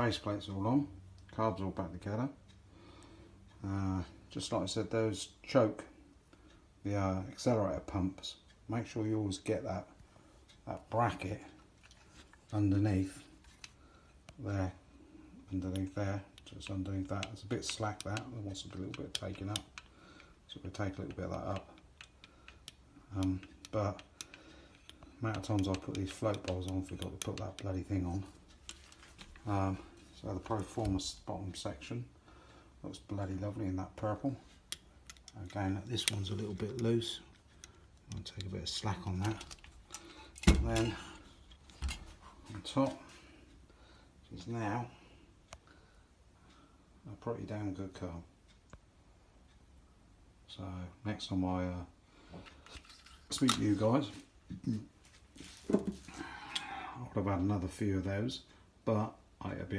base plate's all on, carbs all back together. Just like I said, those choke the accelerator pumps. Make sure you always get that bracket underneath there, just underneath that. It's a bit slack, that it wants to be a little bit taken up, so we'll take a little bit of that up. But the amount of times I put these float bowls on, forgot to put that bloody thing on. So the Proforma bottom section looks bloody lovely in that purple. Again, this one's a little bit loose. I'll take a bit of slack on that. And then on top is now a pretty damn good carb. So next time I speak to you guys, I would have had another few of those, but I'd be